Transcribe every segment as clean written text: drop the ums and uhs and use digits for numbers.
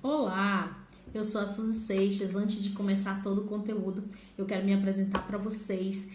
Olá, eu sou a Suzy Seixas. Antes de começar todo o conteúdo, eu quero me apresentar para vocês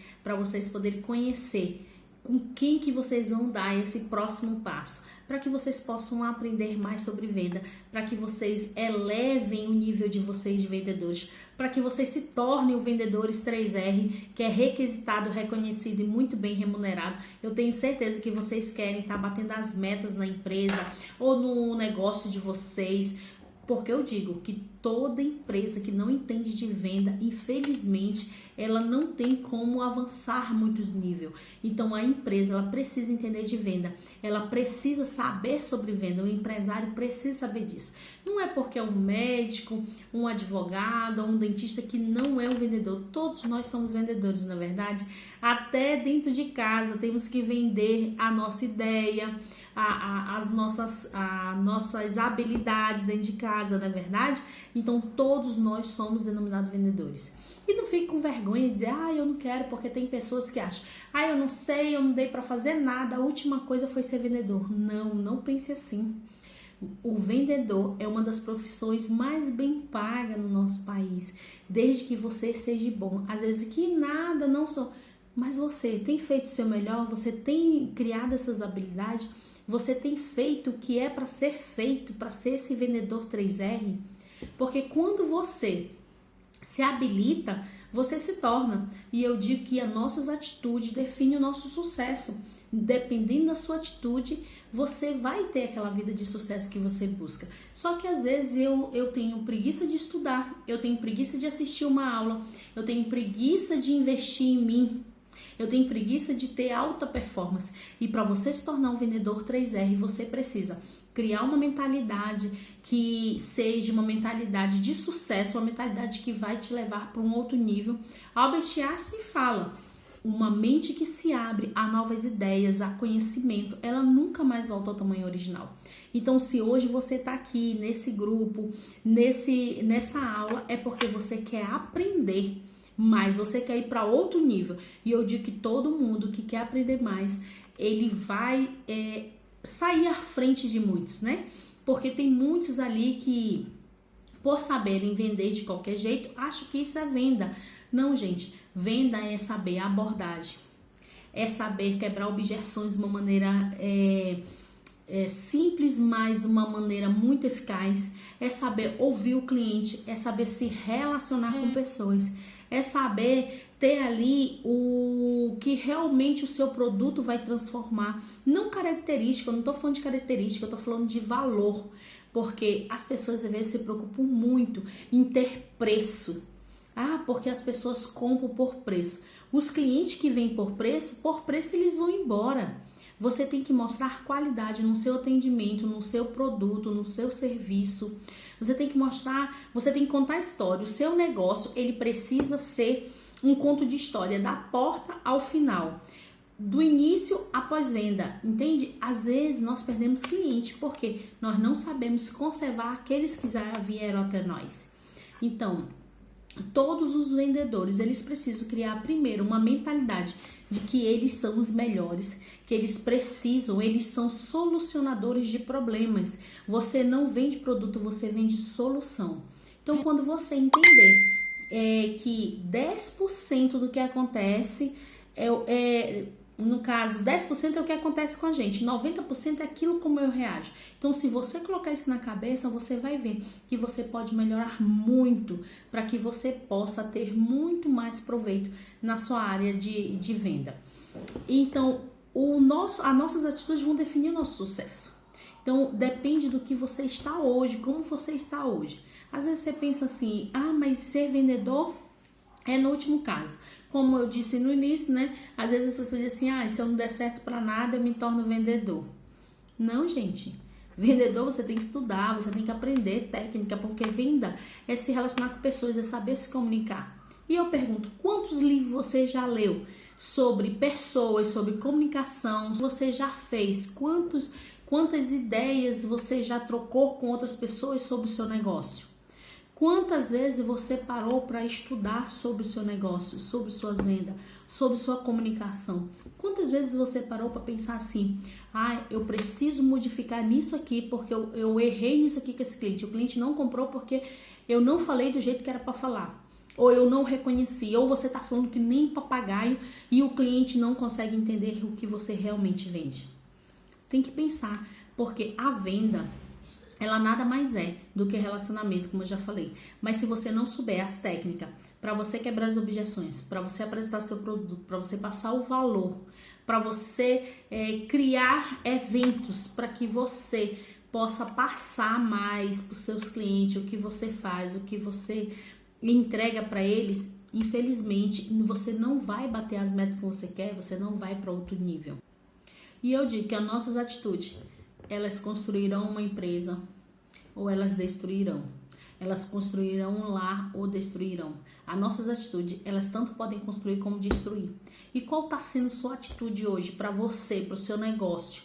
poderem conhecer com quem que vocês vão dar esse próximo passo, para que vocês possam aprender mais sobre venda, para que vocês elevem o nível de vocês de vendedores, para que vocês se tornem o vendedores 3R, que é requisitado, reconhecido e muito bem remunerado. Eu tenho certeza que vocês querem estar batendo as metas na empresa ou no negócio de vocês. Porque eu digo que toda empresa que não entende de venda, infelizmente, ela não tem como avançar muitos níveis. Então, a empresa ela precisa entender de venda, ela precisa saber sobre venda, o empresário precisa saber disso. Não é porque é um médico, um advogado ou um dentista que não é um vendedor. Todos nós somos vendedores, na verdade. Até dentro de casa temos que vender a nossa ideia, as nossas habilidades dentro de casa, na verdade. Então todos nós somos denominados vendedores. E não fique com vergonha de dizer, eu não quero, porque tem pessoas que acham, eu não sei, eu não dei para fazer nada, a última coisa foi ser vendedor. Não pense assim. O vendedor é uma das profissões mais bem pagas no nosso país, desde que você seja bom. Às vezes que nada, não só, mas você tem feito o seu melhor, você tem criado essas habilidades, você tem feito o que é para ser feito, para ser esse vendedor 3R, porque quando você se habilita, você se torna. E eu digo que as nossas atitudes definem o nosso sucesso. Dependendo da sua atitude, você vai ter aquela vida de sucesso que você busca. Só que às vezes eu tenho preguiça de estudar, eu tenho preguiça de assistir uma aula, eu tenho preguiça de investir em mim, eu tenho preguiça de ter alta performance. E para você se tornar um vendedor 3R, você precisa criar uma mentalidade que seja uma mentalidade de sucesso, uma mentalidade que vai te levar para um outro nível. Albert Einstein fala, uma mente que se abre a novas ideias, a conhecimento, ela nunca mais volta ao tamanho original. Então, se hoje você está aqui nesse grupo, nessa aula, é porque você quer aprender mais, você quer ir para outro nível. E eu digo que todo mundo que quer aprender mais, ele vai sair à frente de muitos, né? Porque tem muitos ali que, por saberem vender de qualquer jeito, acham que isso é venda. Não, gente, venda é saber a abordagem, é saber quebrar objeções de uma maneira simples, mas de uma maneira muito eficaz, é saber ouvir o cliente, é saber se relacionar com pessoas, é saber ter ali o que realmente o seu produto vai transformar. Não característica, eu não estou falando de característica, eu estou falando de valor, porque as pessoas às vezes se preocupam muito em ter preço. Porque as pessoas compram por preço. Os clientes que vêm por preço eles vão embora. Você tem que mostrar qualidade no seu atendimento, no seu produto, no seu serviço. Você tem que mostrar, você tem que contar a história. O seu negócio, ele precisa ser um conto de história, da porta ao final, do início após venda, entende? Às vezes nós perdemos cliente porque nós não sabemos conservar aqueles que já vieram até nós. Então, todos os vendedores, eles precisam criar primeiro uma mentalidade de que eles são os melhores, que eles são solucionadores de problemas. Você não vende produto, você vende solução. Então, quando você entender que 10% do que acontece no caso, 10% é o que acontece com a gente, 90% é aquilo como eu reajo. Então, se você colocar isso na cabeça, você vai ver que você pode melhorar muito para que você possa ter muito mais proveito na sua área de venda. Então, as nossas atitudes vão definir o nosso sucesso. Então, depende do que você está hoje, como você está hoje. Às vezes você pensa assim, mas ser vendedor é no último caso. Como eu disse no início, né? Às vezes as pessoas dizem assim, se eu não der certo para nada, eu me torno vendedor. Não, gente. Vendedor você tem que estudar, você tem que aprender técnica, porque venda é se relacionar com pessoas, é saber se comunicar. E eu pergunto, quantos livros você já leu sobre pessoas, sobre comunicação? Você já fez? Quantas ideias você já trocou com outras pessoas sobre o seu negócio? Quantas vezes você parou para estudar sobre o seu negócio, sobre suas vendas, sobre sua comunicação? Quantas vezes você parou para pensar assim, eu preciso modificar nisso aqui porque eu errei nisso aqui com esse cliente. O cliente não comprou porque eu não falei do jeito que era para falar. Ou eu não reconheci, ou você está falando que nem papagaio e o cliente não consegue entender o que você realmente vende. Tem que pensar, porque a venda, ela nada mais é do que relacionamento, como eu já falei. Mas se você não souber as técnicas para você quebrar as objeções, para você apresentar seu produto, para você passar o valor, para você criar eventos para que você possa passar mais para os seus clientes o que você faz, o que você entrega para eles, infelizmente você não vai bater as metas que você quer, você não vai para outro nível. E eu digo que as nossas atitudes, elas construirão uma empresa ou elas destruirão. Elas construirão um lar ou destruirão. As nossas atitudes, elas tanto podem construir como destruir. E qual está sendo sua atitude hoje para você, para o seu negócio,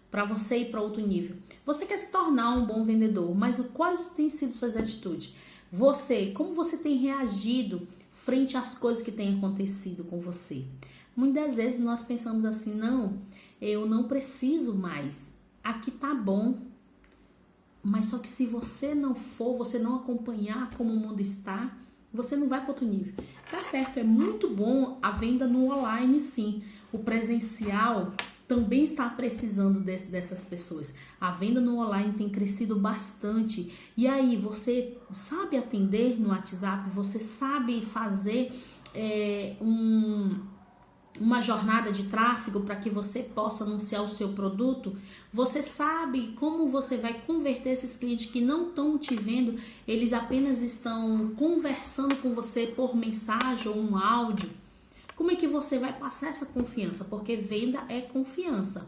para você ir para outro nível? Você quer se tornar um bom vendedor, mas quais têm sido suas atitudes? Como você tem reagido frente às coisas que têm acontecido com você? Muitas vezes nós pensamos assim, não, eu não preciso mais, aqui tá bom. Mas só que se você não for, você não acompanhar como o mundo está, você não vai para outro nível. Tá certo, é muito bom a venda no online, sim. O presencial também está precisando dessas pessoas. A venda no online tem crescido bastante. E aí, você sabe atender no WhatsApp? Você sabe fazer uma jornada de tráfego para que você possa anunciar o seu produto? Você sabe como você vai converter esses clientes que não estão te vendo, eles apenas estão conversando com você por mensagem ou um áudio? Como é que você vai passar essa confiança? Porque venda é confiança.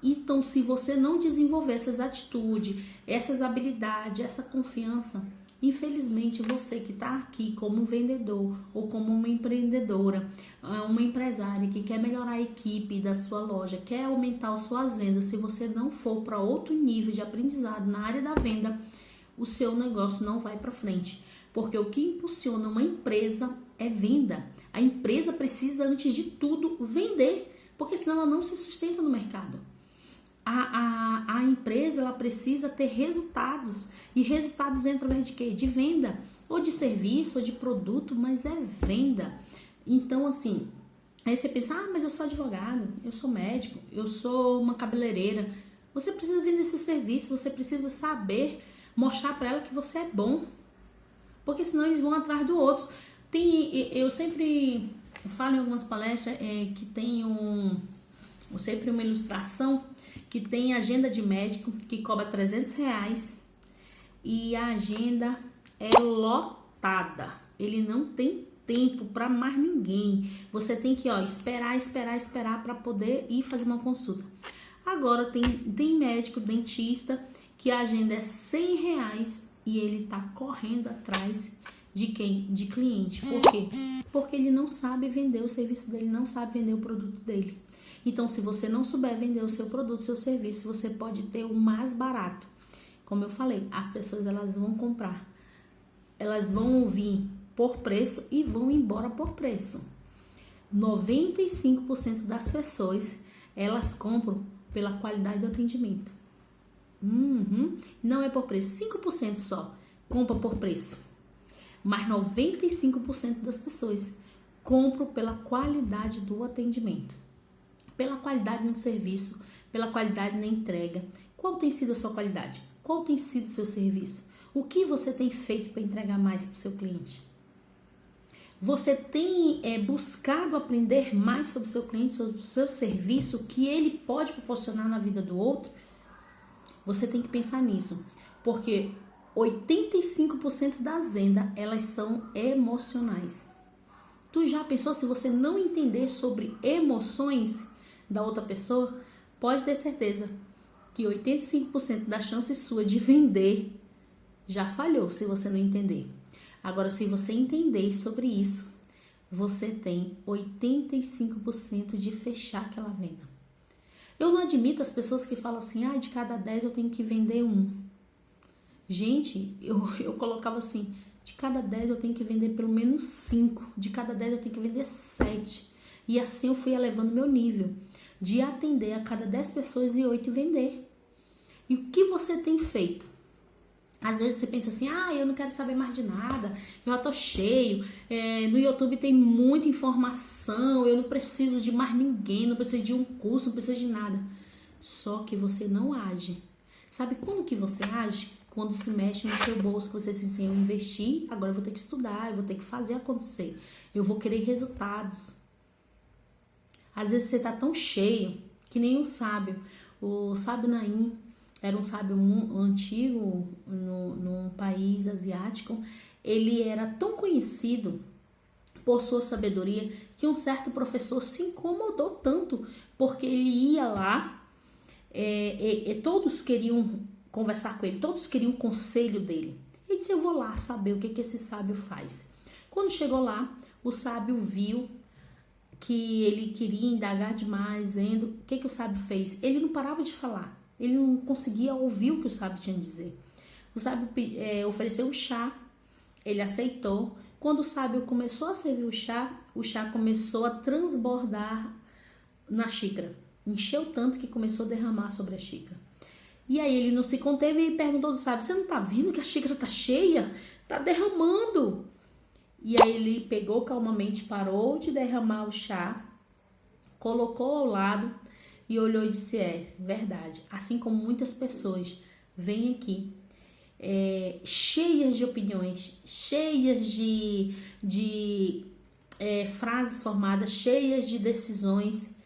Então, se você não desenvolver essas atitudes, essas habilidades, essa confiança, infelizmente, você que está aqui como um vendedor ou como uma empreendedora, uma empresária que quer melhorar a equipe da sua loja, quer aumentar as suas vendas, se você não for para outro nível de aprendizado na área da venda, o seu negócio não vai para frente. Porque o que impulsiona uma empresa é venda. A empresa precisa, antes de tudo, vender, porque senão ela não se sustenta no mercado. A empresa, ela precisa ter resultados, e resultados através de quê? De venda, ou de serviço, ou de produto, mas é venda. Então, assim, aí você pensa, mas eu sou advogado, eu sou médico, eu sou uma cabeleireira. Você precisa vender seu serviço, você precisa saber mostrar para ela que você é bom, porque senão eles vão atrás do outro. Eu sempre falo em algumas palestras que tem sempre uma ilustração que tem agenda de médico que cobra R$300 e a agenda é lotada. Ele não tem tempo para mais ninguém. Você tem que esperar para poder ir fazer uma consulta. Agora tem médico, dentista, que a agenda é R$100 e ele tá correndo atrás de quem? De cliente. Por quê? Porque ele não sabe vender o serviço dele, não sabe vender o produto dele. Então, se você não souber vender o seu produto, o seu serviço, você pode ter o mais barato. Como eu falei, as pessoas, elas vão comprar. Elas vão vir por preço e vão embora por preço. 95% das pessoas, elas compram pela qualidade do atendimento. Não é por preço. 5% só compra por preço. Mas 95% das pessoas compram pela qualidade do atendimento, pela qualidade no serviço, pela qualidade na entrega. Qual tem sido a sua qualidade? Qual tem sido o seu serviço? O que você tem feito para entregar mais para o seu cliente? Você tem buscado aprender mais sobre o seu cliente, sobre o seu serviço, o que ele pode proporcionar na vida do outro? Você tem que pensar nisso, porque 85% das vendas, elas são emocionais. Tu já pensou, se você não entender sobre emoções da outra pessoa, pode ter certeza que 85% da chance sua de vender já falhou, se você não entender. Agora, se você entender sobre isso, você tem 85% de fechar aquela venda. Eu não admito as pessoas que falam assim, de cada 10 eu tenho que vender 1. Gente, eu colocava assim, de cada 10 eu tenho que vender pelo menos 5, de cada 10 eu tenho que vender 7. E assim eu fui elevando meu nível de atender a cada 10 pessoas e 8 vender. E o que você tem feito? Às vezes você pensa assim, eu não quero saber mais de nada, eu já tô cheio, no YouTube tem muita informação, eu não preciso de mais ninguém, não preciso de um curso, não preciso de nada. Só que você não age. Sabe quando que você age? Quando se mexe no seu bolso, que você diz assim, eu investi, agora eu vou ter que estudar, eu vou ter que fazer acontecer, eu vou querer resultados. Às vezes você tá tão cheio que nem um sábio. O sábio Naim era um sábio antigo num país asiático. Ele era tão conhecido por sua sabedoria que um certo professor se incomodou tanto porque ele ia lá, todos queriam conversar com ele, todos queriam conselho dele. Ele disse, eu vou lá saber o que esse sábio faz. Quando chegou lá, o sábio viu que ele queria indagar demais, vendo o que o sábio fez. Ele não parava de falar, ele não conseguia ouvir o que o sábio tinha a dizer. O sábio ofereceu um chá, ele aceitou. Quando o sábio começou a servir o chá começou a transbordar na xícara. Encheu tanto que começou a derramar sobre a xícara. E aí ele não se conteve e perguntou ao sábio, você não tá vendo que a xícara tá cheia? Tá derramando. E aí ele pegou calmamente, parou de derramar o chá, colocou ao lado e olhou e disse, verdade. Assim como muitas pessoas vêm aqui, cheias de opiniões, cheias de frases formadas, cheias de decisões,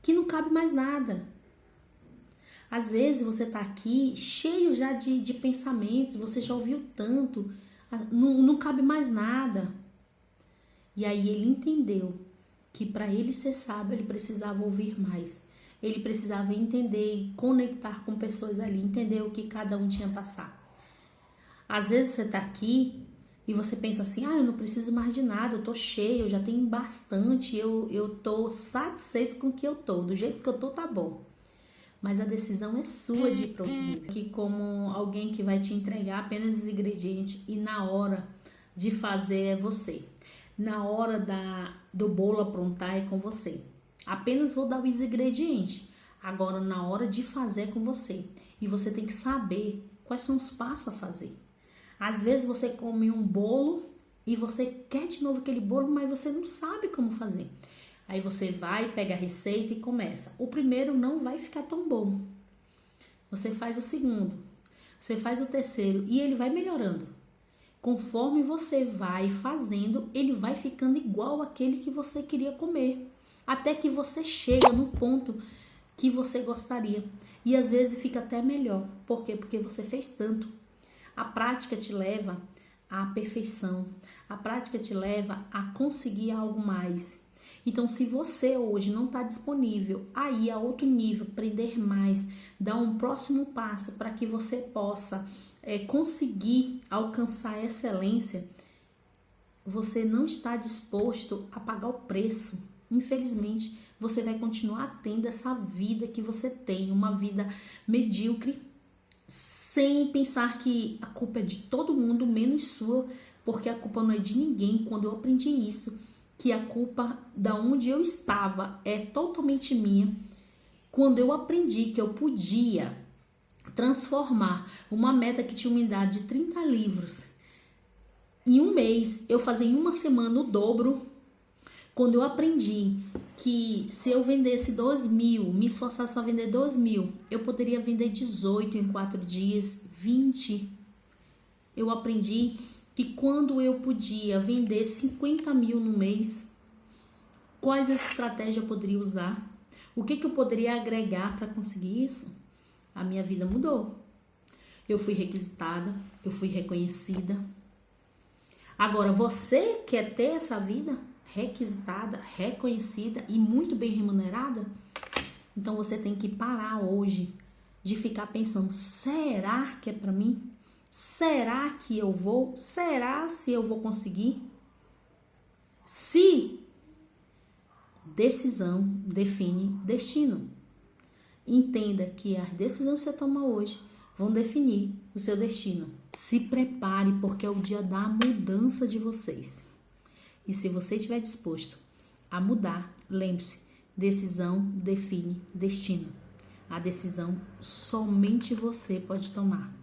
que não cabe mais nada. Às vezes você tá aqui cheio já de pensamentos, você já ouviu tanto, não cabe mais nada. E aí ele entendeu que para ele ser sábio, ele precisava ouvir mais. Ele precisava entender e conectar com pessoas ali, entender o que cada um tinha a passar. Às vezes você tá aqui e você pensa assim, eu não preciso mais de nada, eu tô cheio, eu já tenho bastante, eu tô satisfeito com o que eu tô, do jeito que eu tô tá bom. Mas a decisão é sua de ir para outro nível. Que como alguém que vai te entregar apenas os ingredientes e na hora de fazer é você. Na hora do bolo aprontar é com você. Apenas vou dar os ingredientes. Agora na hora de fazer é com você. E você tem que saber quais são os passos a fazer. Às vezes você come um bolo e você quer de novo aquele bolo, mas você não sabe como fazer. Aí você vai, pega a receita e começa. O primeiro não vai ficar tão bom. Você faz o segundo, você faz o terceiro e ele vai melhorando. Conforme você vai fazendo, ele vai ficando igual àquele que você queria comer. Até que você chega no ponto que você gostaria. E às vezes fica até melhor. Por quê? Porque você fez tanto. A prática te leva à perfeição. A prática te leva a conseguir algo mais. Então, se você hoje não está disponível a ir a outro nível, aprender mais, dar um próximo passo para que você possa conseguir alcançar a excelência, você não está disposto a pagar o preço. Infelizmente, você vai continuar tendo essa vida que você tem, uma vida medíocre, sem pensar que a culpa é de todo mundo, menos sua, porque a culpa não é de ninguém. Quando eu aprendi isso, que a culpa da onde eu estava é totalmente minha. Quando eu aprendi que eu podia transformar uma meta que tinha uma idade de 30 livros em um mês, eu fazer em uma semana o dobro. Quando eu aprendi que se eu vendesse 2.000, me esforçasse a vender 2.000, eu poderia vender 18 em 4 dias, 20. Eu aprendi que quando eu podia vender 50.000 no mês, quais estratégias eu poderia usar, o que eu poderia agregar para conseguir isso, a minha vida mudou. Eu fui requisitada, eu fui reconhecida. Agora, você quer ter essa vida requisitada, reconhecida e muito bem remunerada? Então você tem que parar hoje de ficar pensando, será que é para mim? Será que eu vou? Será se eu vou conseguir? Se decisão define destino. Entenda que as decisões que você toma hoje vão definir o seu destino. Se prepare, porque é o dia da mudança de vocês. E se você estiver disposto a mudar, lembre-se, decisão define destino. A decisão somente você pode tomar.